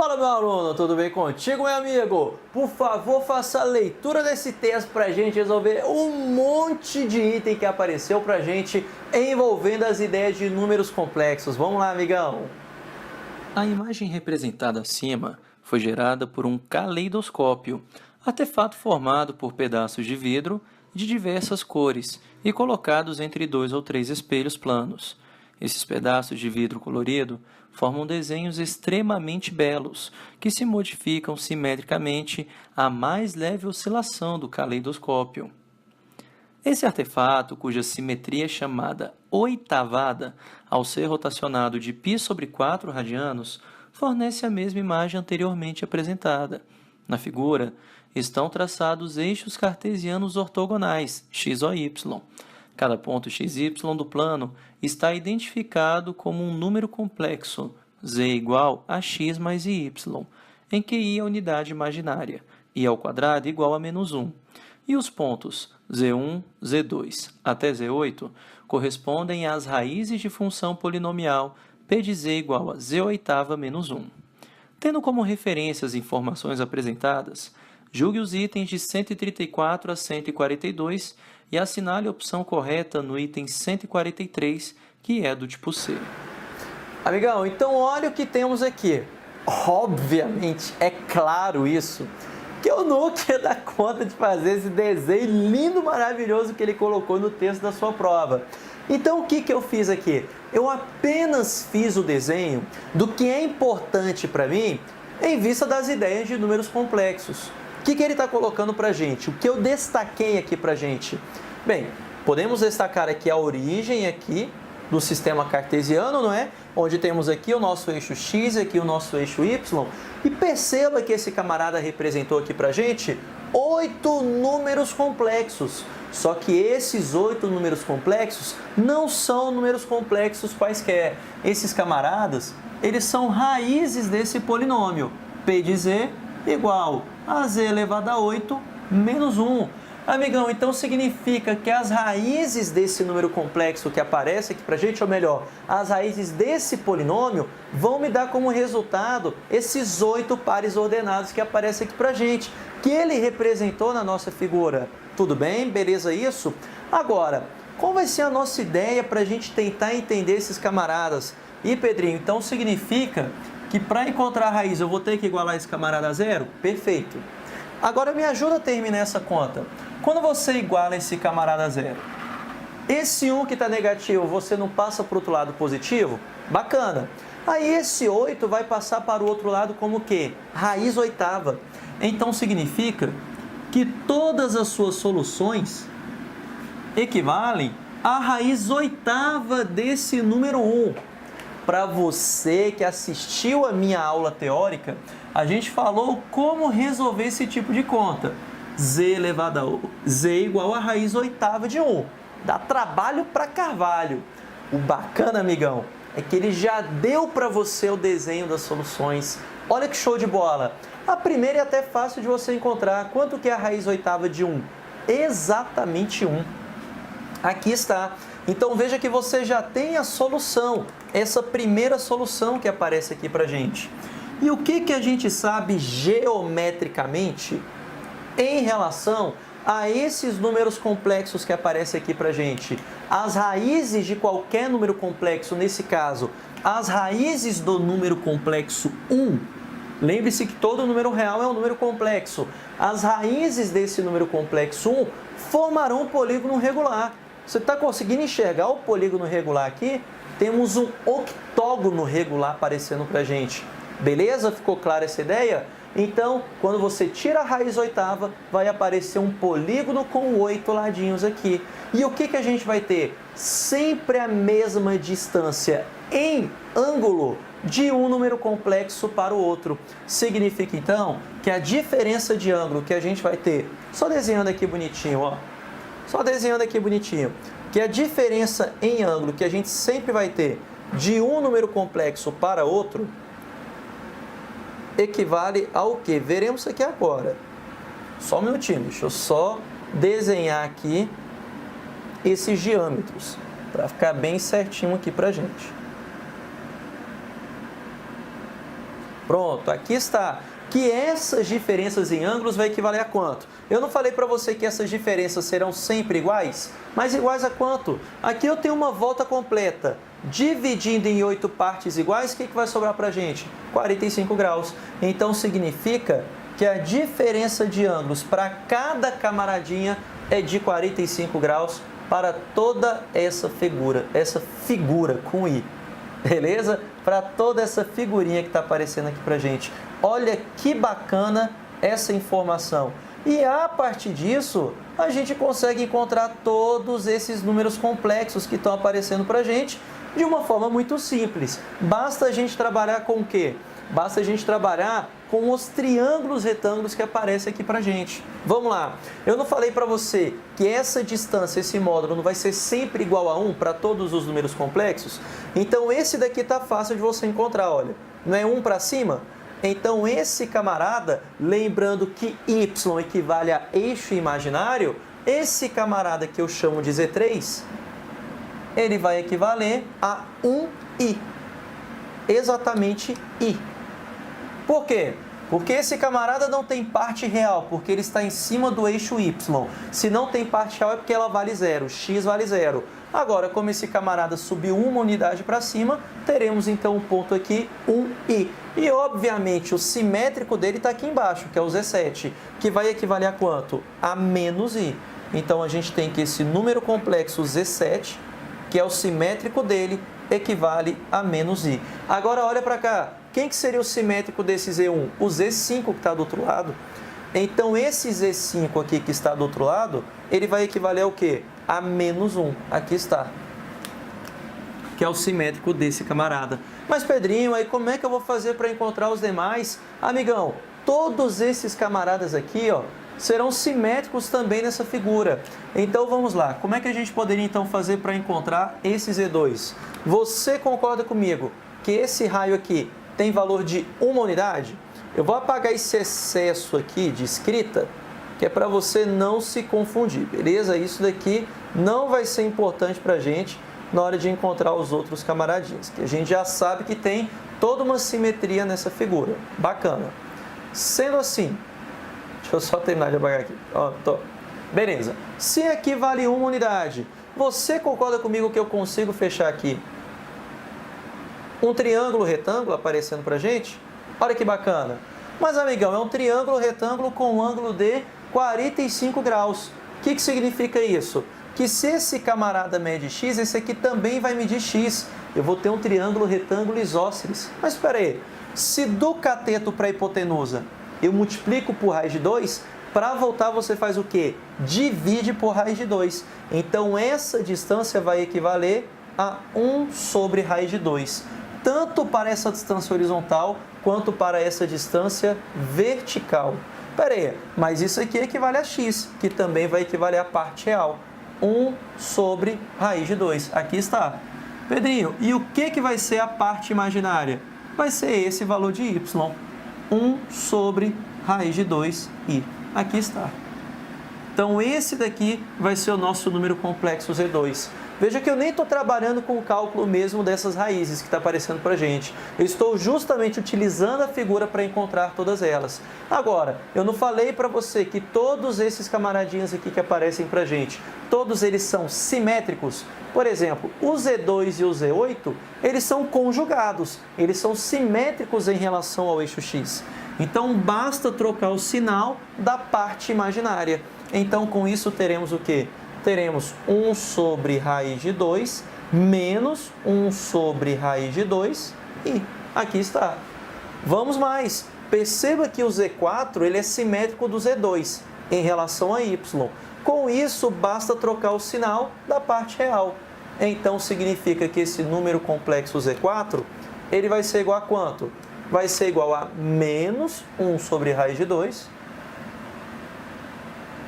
Fala, meu aluno, tudo bem contigo, meu amigo? Por favor, faça a leitura desse texto para a gente resolver um monte de item que apareceu para a gente envolvendo as ideias de números complexos. Vamos lá, amigão! A imagem representada acima foi gerada por um caleidoscópio, artefato formado por pedaços de vidro de diversas cores e colocados entre 2 ou 3 espelhos planos. Esses pedaços de vidro colorido formam desenhos extremamente belos, que se modificam simetricamente à mais leve oscilação do caleidoscópio. Esse artefato, cuja simetria é chamada oitavada, ao ser rotacionado de π sobre 4 radianos, fornece a mesma imagem anteriormente apresentada. Na figura, estão traçados eixos cartesianos ortogonais, x ou y. Cada ponto xy do plano está identificado como um número complexo, z igual a x mais y, em que i é a unidade imaginária, i ao quadrado igual a menos 1. E os pontos z1, z2 até z8 correspondem às raízes de função polinomial p de z igual a z oitava menos 1. Tendo como referência as informações apresentadas, julgue os itens de 134 a 142 e assinale a opção correta no item 143, que é do tipo C. Amigão, então olha o que temos aqui. Obviamente, é claro isso, que eu nunca ia dar conta de fazer esse desenho lindo, maravilhoso que ele colocou no texto da sua prova. Então, o que eu fiz aqui? Eu apenas fiz o desenho do que é importante para mim em vista das ideias de números complexos. O que ele está colocando para a gente? O que eu destaquei aqui para a gente? Bem, podemos destacar aqui a origem aqui do sistema cartesiano, não é? Onde temos aqui o nosso eixo x, aqui o nosso eixo y. E perceba que esse camarada representou aqui para a gente 8 números complexos. Só que esses 8 números complexos não são números complexos quaisquer. Esses camaradas, eles são raízes desse polinômio. P de z igual a z elevado a 8 menos 1. Amigão, então significa que as raízes desse número complexo que aparece aqui pra gente, ou melhor, as raízes desse polinômio, vão me dar como resultado esses 8 pares ordenados que aparecem aqui pra gente, que ele representou na nossa figura. Tudo bem? Beleza isso? Agora, qual vai ser a nossa ideia para a gente tentar entender esses camaradas? E Pedrinho, então significa que para encontrar a raiz eu vou ter que igualar esse camarada a zero? Perfeito. Agora me ajuda a terminar essa conta. Quando você iguala esse camarada a zero, esse 1 que está negativo, você não passa para o outro lado positivo? Bacana. Aí esse 8 vai passar para o outro lado como o quê? Raiz oitava. Então significa que todas as suas soluções equivalem à raiz oitava desse número 1. Para você que assistiu a minha aula teórica, a gente falou como resolver esse tipo de conta. Z elevado a Z igual a raiz oitava de 1. Dá trabalho para carvalho. O bacana, amigão, é que ele já deu para você o desenho das soluções. Olha que show de bola! A primeira é até fácil de você encontrar. Quanto que é a raiz oitava de 1? Exatamente 1. Aqui está. Então veja que você já tem a solução, essa primeira solução que aparece aqui para a gente. E o que a gente sabe geometricamente em relação a esses números complexos que aparecem aqui para a gente? As raízes de qualquer número complexo, nesse caso, as raízes do número complexo 1, lembre-se que todo número real é um número complexo. As raízes desse número complexo 1 formarão um polígono regular. Você está conseguindo enxergar o polígono regular aqui? Temos um octógono regular aparecendo para a gente. Beleza? Ficou clara essa ideia? Então, quando você tira a raiz oitava, vai aparecer um polígono com 8 ladinhos aqui. E o que a gente vai ter? Sempre a mesma distância em ângulo de um número complexo para o outro. Significa, então, que a diferença de ângulo que a gente vai ter, só desenhando aqui bonitinho, ó. Só desenhando aqui bonitinho, que a diferença em ângulo que a gente sempre vai ter de um número complexo para outro equivale ao quê? Veremos isso aqui agora. Só um minutinho, deixa eu só desenhar aqui esses diâmetros, para ficar bem certinho aqui para a gente. Pronto, aqui está. Que essas diferenças em ângulos vai equivaler a quanto? Eu não falei para você que essas diferenças serão sempre iguais? Mas iguais a quanto? Aqui eu tenho uma volta completa. Dividindo em 8 partes iguais, o que vai sobrar para a gente? 45 graus. Então significa que a diferença de ângulos para cada camaradinha é de 45 graus para toda essa figura com I. Beleza? Para toda essa figurinha que está aparecendo aqui para a gente. Olha que bacana essa informação. E a partir disso, a gente consegue encontrar todos esses números complexos que estão aparecendo para a gente de uma forma muito simples. Basta a gente trabalhar com o quê? Basta a gente trabalhar com os triângulos retângulos que aparecem aqui para a gente. Vamos lá. Eu não falei para você que essa distância, esse módulo, não vai ser sempre igual a 1 para todos os números complexos? Então, esse daqui está fácil de você encontrar, olha. Não é 1 para cima? Então, esse camarada, lembrando que y equivale a eixo imaginário, esse camarada que eu chamo de Z3, ele vai equivaler a 1i. Exatamente i. Por quê? Porque esse camarada não tem parte real, porque ele está em cima do eixo y. Se não tem parte real é porque ela vale zero, x vale zero. Agora, como esse camarada subiu uma unidade para cima, teremos então um ponto aqui, 1i. E, obviamente, o simétrico dele está aqui embaixo, que é o Z7, que vai equivaler a quanto? A menos i. Então, a gente tem que esse número complexo Z7, que é o simétrico dele, equivale a menos i. Agora, olha para cá. Quem que seria o simétrico desse Z1? O Z5 que está do outro lado. Então, esse Z5 aqui que está do outro lado, ele vai equivaler ao quê? A menos 1. Aqui está. Que é o simétrico desse camarada. Mas, Pedrinho, aí como é que eu vou fazer para encontrar os demais? Amigão, todos esses camaradas aqui, ó, serão simétricos também nessa figura. Então, vamos lá. Como é que a gente poderia, então, fazer para encontrar esse Z2? Você concorda comigo que esse raio aqui tem valor de uma unidade? Eu vou apagar esse excesso aqui de escrita, que é para você não se confundir, beleza? Isso daqui não vai ser importante para a gente na hora de encontrar os outros camaradinhos, que a gente já sabe que tem toda uma simetria nessa figura. Bacana. Sendo assim, deixa eu só terminar de apagar aqui. Ó, beleza. Se aqui vale uma unidade, você concorda comigo que eu consigo fechar aqui um triângulo retângulo aparecendo pra gente? Olha que bacana. Mas, amigão, é um triângulo retângulo com um ângulo de 45 graus. O que significa isso? Que se esse camarada mede x, esse aqui também vai medir x. Eu vou ter um triângulo retângulo isósceles. Mas espera aí, se do cateto para a hipotenusa eu multiplico por raiz de 2, para voltar você faz o quê? Divide por raiz de 2. Então, essa distância vai equivaler a 1 sobre raiz de 2. Tanto para essa distância horizontal, quanto para essa distância vertical. Espera aí, mas isso aqui equivale a x, que também vai equivaler à parte real. 1 sobre raiz de 2. Aqui está. Pedrinho, e o que vai ser a parte imaginária? Vai ser esse valor de y. 1 sobre raiz de 2i. Aqui está. Então, esse daqui vai ser o nosso número complexo Z2. Veja que eu nem estou trabalhando com o cálculo mesmo dessas raízes que está aparecendo para a gente. Eu estou justamente utilizando a figura para encontrar todas elas. Agora, eu não falei para você que todos esses camaradinhos aqui que aparecem para a gente, todos eles são simétricos? Por exemplo, o Z2 e o Z8, eles são conjugados, eles são simétricos em relação ao eixo X. Então, basta trocar o sinal da parte imaginária. Então, com isso, teremos o quê? Teremos 1 sobre raiz de 2 menos 1 sobre raiz de 2 e aqui está. Vamos mais. Perceba que o Z4 ele é simétrico do Z2 em relação a Y. Com isso, basta trocar o sinal da parte real. Então, significa que esse número complexo Z4 ele vai ser igual a quanto? Vai ser igual a menos 1 sobre raiz de 2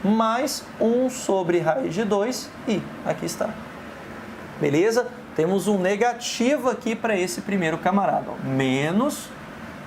mais 1 sobre raiz de 2 e aqui está. Beleza? Temos um negativo aqui para esse primeiro camarada. Ó. Menos,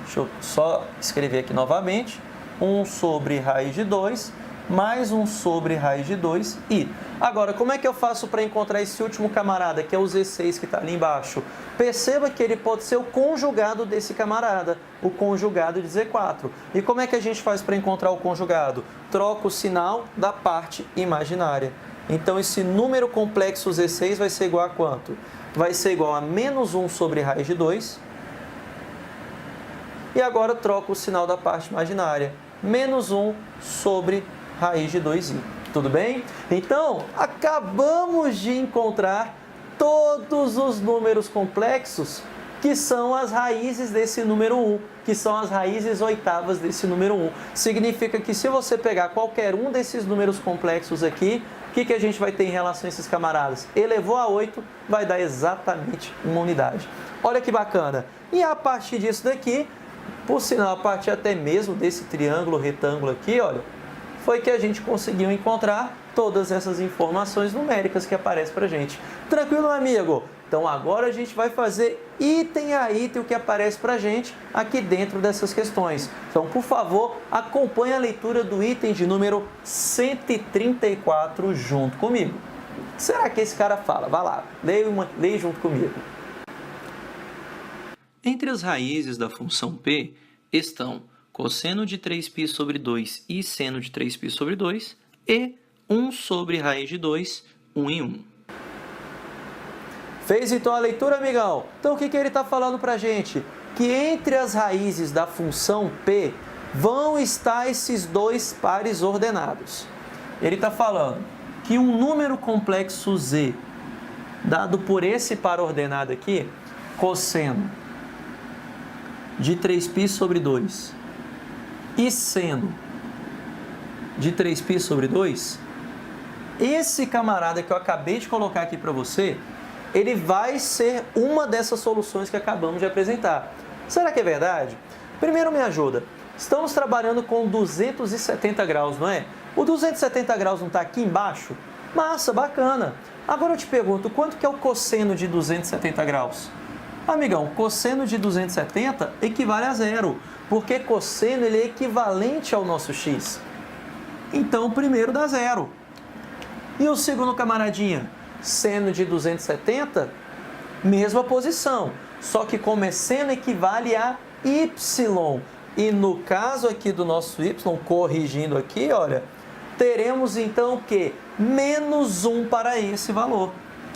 deixa eu só escrever aqui novamente, 1 sobre raiz de 2 mais 1 sobre raiz de 2i. Agora, como é que eu faço para encontrar esse último camarada, que é o Z6 que está ali embaixo? Perceba que ele pode ser o conjugado desse camarada, o conjugado de Z4. E como é que a gente faz para encontrar o conjugado? Troca o sinal da parte imaginária. Então, esse número complexo Z6 vai ser igual a quanto? Vai ser igual a menos 1 sobre raiz de 2. E agora troca o sinal da parte imaginária. Menos 1 sobre raiz de 2i. Tudo bem? Então, acabamos de encontrar todos os números complexos que são as raízes desse número 1, que são as raízes oitavas desse número 1. Significa que se você pegar qualquer um desses números complexos aqui, o que a gente vai ter em relação a esses camaradas? Elevou a 8, vai dar exatamente uma unidade. Olha que bacana. E a partir disso daqui, por sinal, a partir até mesmo desse triângulo retângulo aqui, olha, foi que a gente conseguiu encontrar todas essas informações numéricas que aparecem para a gente. Tranquilo, amigo? Então, agora a gente vai fazer item a item o que aparece para a gente aqui dentro dessas questões. Então, por favor, acompanhe a leitura do item de número 134 junto comigo. O que será que esse cara fala? Vai lá, leia junto comigo. Entre as raízes da função p estão cosseno de 3π sobre 2 e seno de 3π sobre 2 e 1 sobre raiz de 2, 1 em 1. Fez então a leitura, amigão? Então o que ele está falando para a gente? Que entre as raízes da função p vão estar esses dois pares ordenados. Ele está falando que um número complexo z, dado por esse par ordenado aqui, cosseno de 3π sobre 2 e seno de 3π sobre 2, esse camarada que eu acabei de colocar aqui para você, ele vai ser uma dessas soluções que acabamos de apresentar. Será que é verdade? Primeiro me ajuda. Estamos trabalhando com 270 graus, não é? O 270 graus não está aqui embaixo? Massa, bacana. Agora eu te pergunto, quanto que é o cosseno de 270 graus? Amigão, cosseno de 270 equivale a zero, porque cosseno ele é equivalente ao nosso x. Então, o primeiro dá zero. E o segundo camaradinha? Seno de 270, mesma posição, só que como é seno equivale a y. E no caso aqui do nosso y, corrigindo aqui, olha, teremos então o quê? Menos 1 para esse valor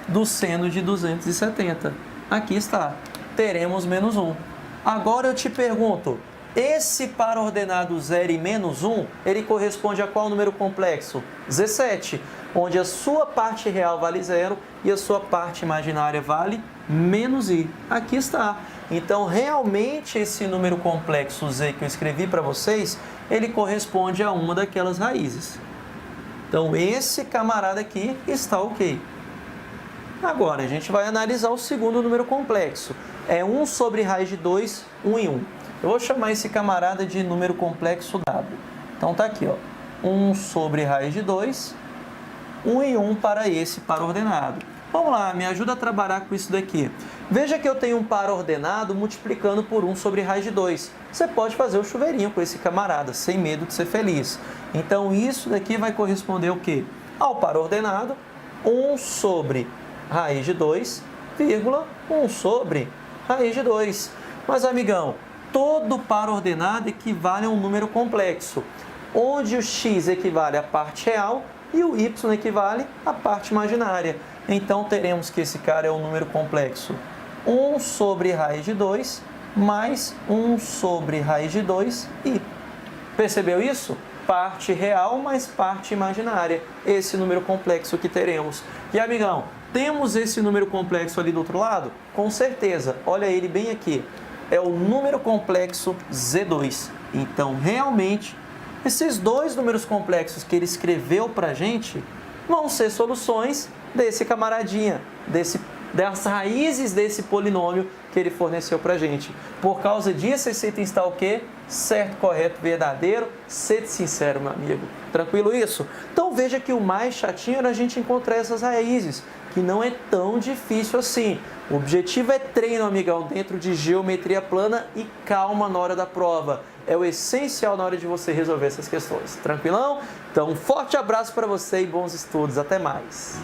do seno de 270. Aqui está, teremos menos 1. Agora eu te pergunto, esse par ordenado 0 e menos 1, ele corresponde a qual número complexo? Z7, onde a sua parte real vale 0 e a sua parte imaginária vale menos i. Aqui está. Então, realmente, esse número complexo z que eu escrevi para vocês, ele corresponde a uma daquelas raízes. Então, esse camarada aqui está ok. Agora, a gente vai analisar o segundo número complexo. É 1 sobre raiz de 2, 1 em 1. Eu vou chamar esse camarada de número complexo W. Então, tá aqui, ó. 1 sobre raiz de 2, 1 em 1 para esse par ordenado. Vamos lá, me ajuda a trabalhar com isso daqui. Veja que eu tenho um par ordenado multiplicando por 1 sobre raiz de 2. Você pode fazer o chuveirinho com esse camarada, sem medo de ser feliz. Então, isso daqui vai corresponder ao quê? Ao par ordenado, 1 sobre raiz de 2, vírgula, 1 sobre raiz de 2. Mas, amigão, todo par ordenado equivale a um número complexo, onde o x equivale à parte real e o y equivale à parte imaginária. Então, teremos que esse cara é um número complexo 1 sobre raiz de 2 mais 1 sobre raiz de 2i. Percebeu isso? Parte real mais parte imaginária. Esse número complexo que teremos. E, amigão, temos esse número complexo ali do outro lado? Com certeza. Olha ele bem aqui. É o número complexo Z2. Então, realmente, esses dois números complexos que ele escreveu para a gente vão ser soluções desse camaradinha, desse das raízes desse polinômio que ele forneceu para a gente. Por causa disso, esse item está o quê? Certo, correto, verdadeiro. Sede sincero, meu amigo. Tranquilo isso? Então veja que o mais chatinho era a gente encontrar essas raízes, que não é tão difícil assim. O objetivo é treino, amigão, dentro de geometria plana e calma na hora da prova. É o essencial na hora de você resolver essas questões. Tranquilão? Então, um forte abraço para você e bons estudos. Até mais!